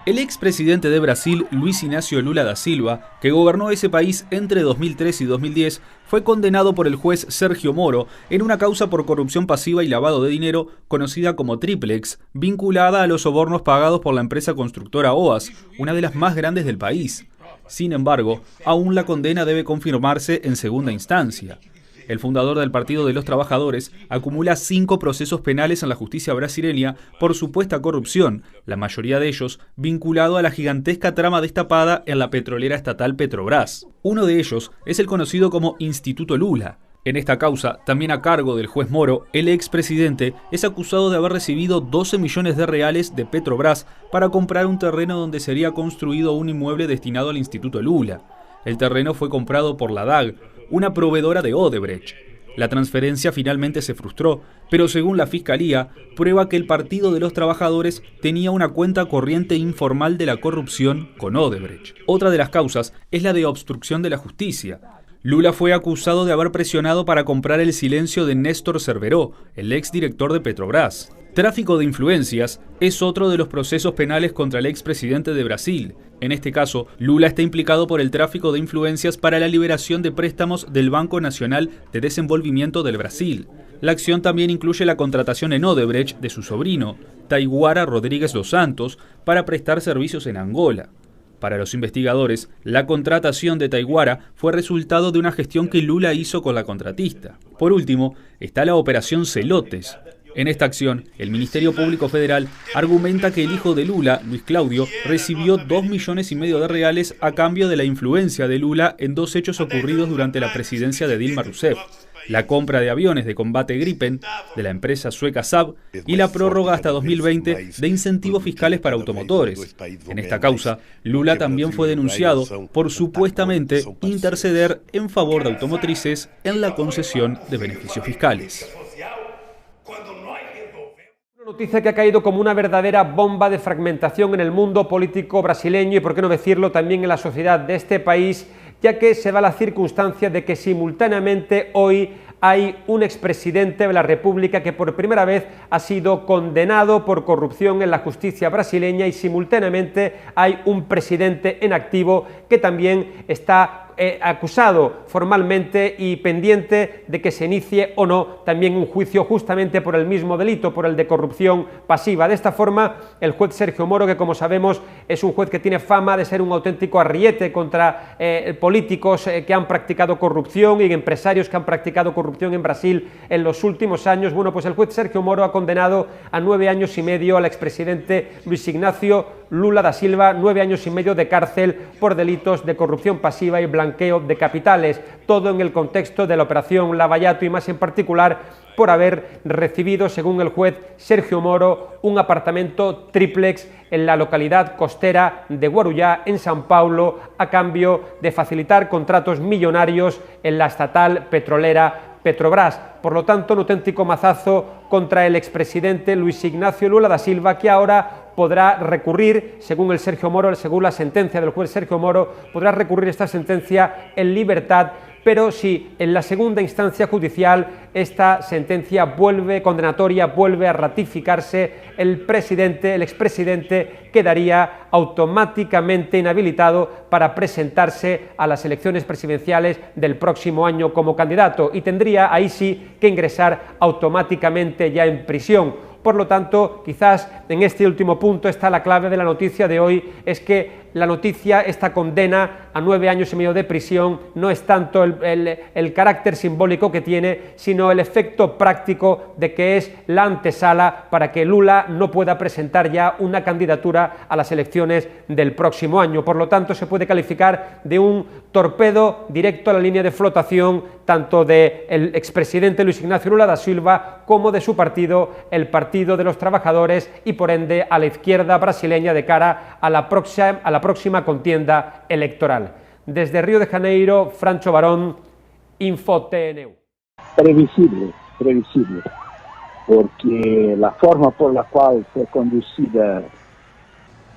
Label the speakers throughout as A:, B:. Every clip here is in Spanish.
A: El expresidente de Brasil, Luiz Inácio Lula da Silva, que gobernó ese país entre 2003 y 2010, fue condenado por el juez Sergio Moro en una causa por corrupción pasiva y lavado de dinero conocida como Triplex, vinculada a los sobornos pagados por la empresa constructora OAS, una de las más grandes del país. Sin embargo, aún la condena debe confirmarse en segunda instancia. El fundador del Partido de los Trabajadores acumula 5 procesos penales en la justicia brasileña por supuesta corrupción, la mayoría de ellos vinculado a la gigantesca trama destapada en la petrolera estatal Petrobras. Uno de ellos es el conocido como Instituto Lula. En esta causa, también a cargo del juez Moro, el expresidente es acusado de haber recibido 12 millones de reales de Petrobras para comprar un terreno donde sería construido un inmueble destinado al Instituto Lula. El terreno fue comprado por la DAG, una proveedora de Odebrecht. La transferencia finalmente se frustró, pero según la Fiscalía, prueba que el Partido de los Trabajadores tenía una cuenta corriente informal de la corrupción con Odebrecht. Otra de las causas es la de obstrucción de la justicia. Lula fue acusado de haber presionado para comprar el silencio de Néstor Cerveró, el exdirector de Petrobras. Tráfico de influencias es otro de los procesos penales contra el expresidente de Brasil. En este caso, Lula está implicado por el tráfico de influencias para la liberación de préstamos del Banco Nacional de Desenvolvimiento del Brasil. La acción también incluye la contratación en Odebrecht de su sobrino, Taiguara Rodríguez dos Santos, para prestar servicios en Angola. Para los investigadores, la contratación de Taiguara fue resultado de una gestión que Lula hizo con la contratista. Por último, está la Operación Celotes. En esta acción, el Ministerio Público Federal argumenta que el hijo de Lula, Luis Claudio, recibió 2,5 millones de reales a cambio de la influencia de Lula en 2 hechos ocurridos durante la presidencia de Dilma Rousseff: la compra de aviones de combate Gripen de la empresa sueca Saab y la prórroga hasta 2020 de incentivos fiscales para automotores. En esta causa, Lula también fue denunciado por supuestamente interceder en favor de automotrices en la concesión de beneficios fiscales.
B: Una noticia que ha caído como una verdadera bomba de fragmentación en el mundo político brasileño y, por qué no decirlo, también en la sociedad de este país, ya que se da la circunstancia de que simultáneamente hoy hay un expresidente de la República que por primera vez ha sido condenado por corrupción en la justicia brasileña y simultáneamente hay un presidente en activo que también está acusado formalmente y pendiente de que se inicie o no también un juicio justamente por el mismo delito, por el de corrupción pasiva. De esta forma, el juez Sergio Moro, que como sabemos es un juez que tiene fama de ser un auténtico arriete contra políticos que han practicado corrupción y empresarios que han practicado corrupción en Brasil en los últimos años, bueno, pues el juez Sergio Moro ha condenado a 9 años y medio al expresidente Luiz Inácio Lula da Silva, 9 años y medio de cárcel por delitos de corrupción pasiva y blanqueo de capitales, todo en el contexto de la operación Lava Jato y más en particular por haber recibido, según el juez Sergio Moro, un apartamento triplex en la localidad costera de Guarujá, en São Paulo, a cambio de facilitar contratos millonarios en la estatal petrolera Petrobras. Por lo tanto, un auténtico mazazo contra el expresidente Luiz Inácio Lula da Silva, que ahora podrá recurrir, según el Sergio Moro, según la sentencia del juez Sergio Moro, podrá recurrir esta sentencia en libertad, pero si en la segunda instancia judicial esta sentencia condenatoria vuelve a ratificarse, el expresidente quedaría automáticamente inhabilitado para presentarse a las elecciones presidenciales del próximo año como candidato y tendría ahí sí que ingresar automáticamente ya en prisión. Por lo tanto, quizás en este último punto está la clave de la noticia de hoy, es que la noticia, esta condena a 9 años y medio de prisión, no es tanto el carácter simbólico que tiene, sino el efecto práctico de que es la antesala para que Lula no pueda presentar ya una candidatura a las elecciones del próximo año. Por lo tanto, se puede calificar de un torpedo directo a la línea de flotación tanto del expresidente Luiz Inácio Lula da Silva como de su partido, el Partido de los Trabajadores, y por ende a la izquierda brasileña de cara a la próxima contienda electoral. Desde Río de Janeiro, Francho Barón, InfoTNU.
C: Previsible, porque la forma por la cual fue conducida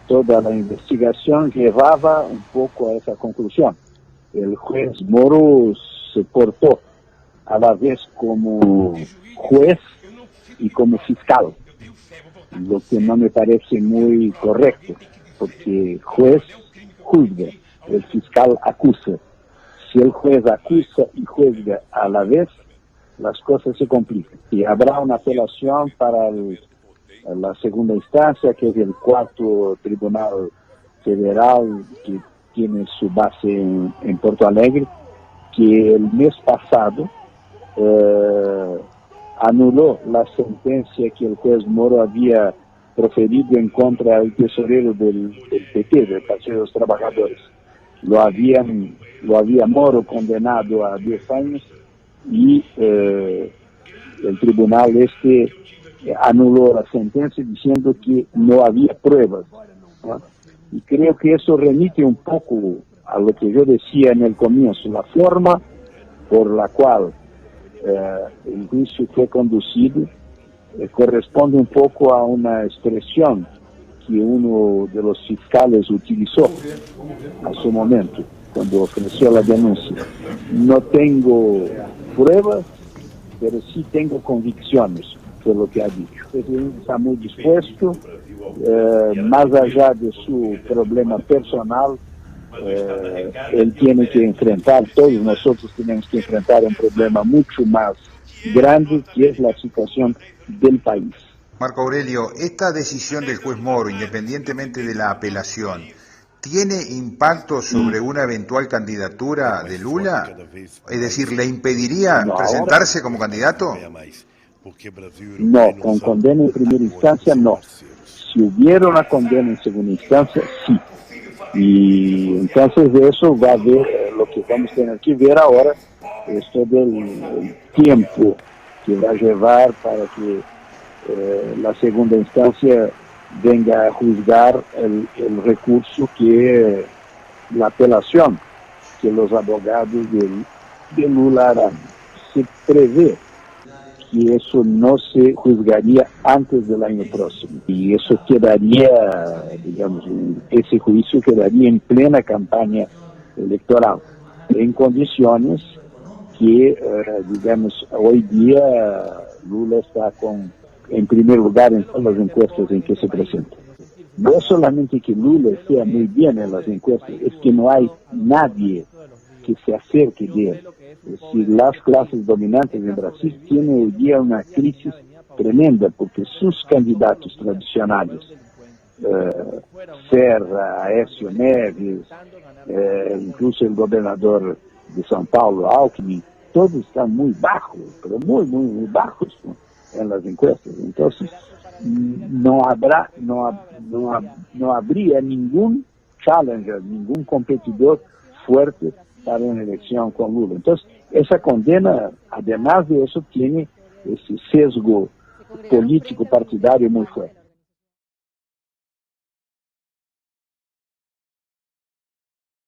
C: toda la investigación llevaba un poco a esa conclusión. El juez Moro se portó a la vez como juez y como fiscal, lo que no me parece muy correcto. porque juez juzga, el fiscal acusa. Si el juez acusa y juzga a la vez, las cosas se complican. Y habrá una apelación para la segunda instancia, que es el cuarto tribunal federal, que tiene su base en Porto Alegre, que el mes pasado anuló la sentencia que el juez Moro había proferido en contra del tesorero del PT, del Partido de los Trabajadores. Lo había Moro condenado a 10 años y el tribunal anuló la sentencia diciendo que no había pruebas, ¿no? Y creo que eso remite un poco a lo que yo decía en el comienzo, la forma por la cual el juicio fue conducido corresponde un poco a una expresión que uno de los fiscales utilizó a su momento, cuando ofreció la denuncia. No tengo pruebas, pero sí tengo convicciones, fue lo que ha dicho. Él está muy dispuesto, más allá de su problema personal, él tiene que enfrentar, todos nosotros tenemos que enfrentar un problema mucho más grande, que es la situación del país.
D: Marco Aurelio, esta decisión del juez Moro, independientemente de la apelación, ¿tiene impacto sobre una eventual candidatura de Lula? Es decir, ¿le impediría presentarse como candidato?
C: No, con condena en primera instancia no. Si hubiera una condena en segunda instancia, sí. Y entonces de eso va a haber lo que vamos a tener que ver ahora, esto del tiempo que va a llevar para que la segunda instancia venga a juzgar el recurso que la apelación que los abogados de Lula harán. Se prevé que eso no se juzgaría antes del año próximo. Y eso quedaría, digamos, ese juicio quedaría en plena campaña electoral, en condiciones que, digamos, hoy día Lula está en primer lugar en todas las encuestas en que se presenta. No es solamente que Lula esté muy bien en las encuestas, es que no hay nadie que se acerque de él. Es decir, las clases dominantes en Brasil tienen hoy día una crisis tremenda porque sus candidatos tradicionales, Serra, Aécio Neves, incluso el gobernador de São Paulo, Alckmin, todos están muy bajos, pero muy bajos, ¿no?, en las encuestas. Entonces, no habría ningún challenger, ningún competidor fuerte para una elección con Lula. Entonces, esa condena, además de eso, tiene ese sesgo político partidario muy fuerte.